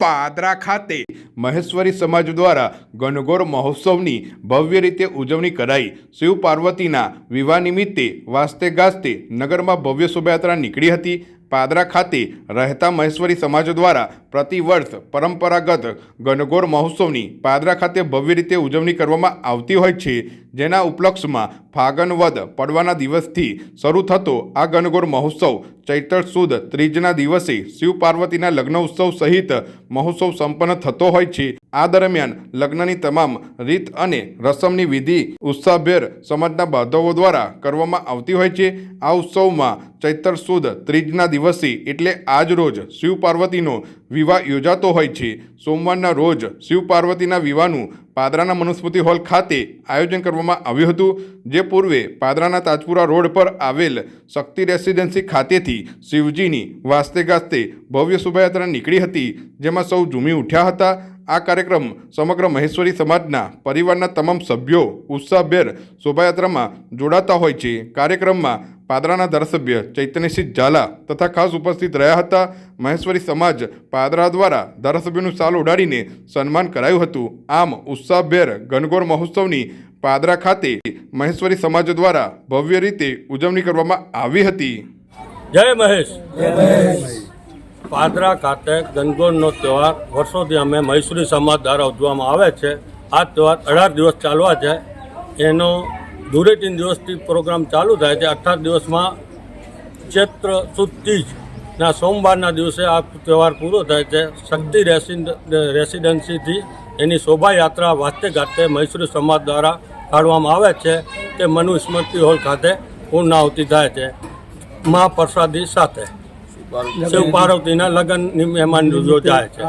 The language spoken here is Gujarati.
પાદરા ખાતે મહેશ્વરી સમાજ દ્વારા ગણગોર મહોત્સવની ભવ્ય રીતે ઉજવણી કરાઈ। શિવ પાર્વતીના વિવાહ નિમિત્તે વાસ્તે ગાસ્તે નગરમાં ભવ્ય શોભાયાત્રા નીકળી હતી। પાદરા ખાતે રહેતા મહેશ્વરી સમાજ દ્વારા પ્રતિવર્ષ પરંપરાગત ગણગોર મહોત્સવની પાદરા ખાતે ભવ્ય રીતે ઉજવણી કરવામાં આવતી હોય છે, જેના ઉપલક્ષમાં ફાગણ વદ પડવાના દિવસથી શરૂ થતો આ ગણગોર મહોત્સવ ચૈત્ર સુદ ત્રીજના દિવસે શિવ પાર્વતીના લગ્ન ઉત્સવ સહિત મહોત્સવ સંપન્ન થતો હોય છે। આ દરમિયાન લગ્નની તમામ રીત અને રસમની વિધિ ઉત્સાહભેર સમાજના બાંધવો દ્વારા કરવામાં આવતી હોય છે। આ ઉત્સવમાં ચૈત્ર સુદ ત્રીજના દિવસે એટલે આજ રોજ શિવ પાર્વતીનો વિવાહ યોજાતો હોય છે। સોમવારના રોજ શિવ પાર્વતીના વિવાહનું પાદરાના મનુસ્મૃતિ હોલ ખાતે આયોજન કરવામાં આવ્યું હતું, જે પૂર્વે પાદરાના તાજપુરા રોડ પર આવેલ શક્તિ રેસિડેન્સી ખાતેથી શિવજીની વાસ્તે ગાસ્તે ભવ્ય શોભાયાત્રા નીકળી હતી, જેમાં સૌ ઝૂમી ઉઠ્યા હતા। આ કાર્યક્રમ સમગ્ર મહેશ્વરી સમાજના પરિવારના તમામ સભ્યો ઉત્સાહભેર શોભાયાત્રામાં જોડાતા હોય છે। કાર્યક્રમમાં પાદરાના ધારાસભ્ય ચૈતન્યસિંહ ઝાલા તથા ખાસ ઉપસ્થિત રહ્યા હતા। મહેશ્વરી સમાજ પાદરા દ્વારા ધારાસભ્યનું શાલ ઉડાડીને સન્માન કરાયું હતું। આમ ઉત્સાહભેર ગણગોર મહોત્સવની પાદરા ખાતે મહેશ્વરી સમાજ દ્વારા ભવ્ય રીતે ઉજવણી કરવામાં આવી હતી। જય મહેશ। પાદરા ખાતે ગણગોરનો તહેવાર વર્ષોથી અમે મહેશ્વરી સમાજ દ્વારા ઉજવવામાં આવે છે। આ તહેવાર 18 દિવસ ચાલવા છે। એનો ધૂળેટી દિવસથી પ્રોગ્રામ ચાલુ થાય છે। 18 દિવસમાં ચૈત્ર સુદ ત્રીજના સોમવારના દિવસે આ તહેવાર પૂરો થાય છે। શક્તિ રેસિડેન્સીથી એની શોભાયાત્રા વાસ્તે ગાતે મહેશ્વરી સમાજ દ્વારા કાઢવામાં આવે છે। તે મનુસ્મૃતિ હોલ ખાતે પૂર્ણાહુતિ થાય છે મહાપ્રસાદી સાથે। શિવ પાર્વતીના લગ્નની મહેમાન યોજાય છે।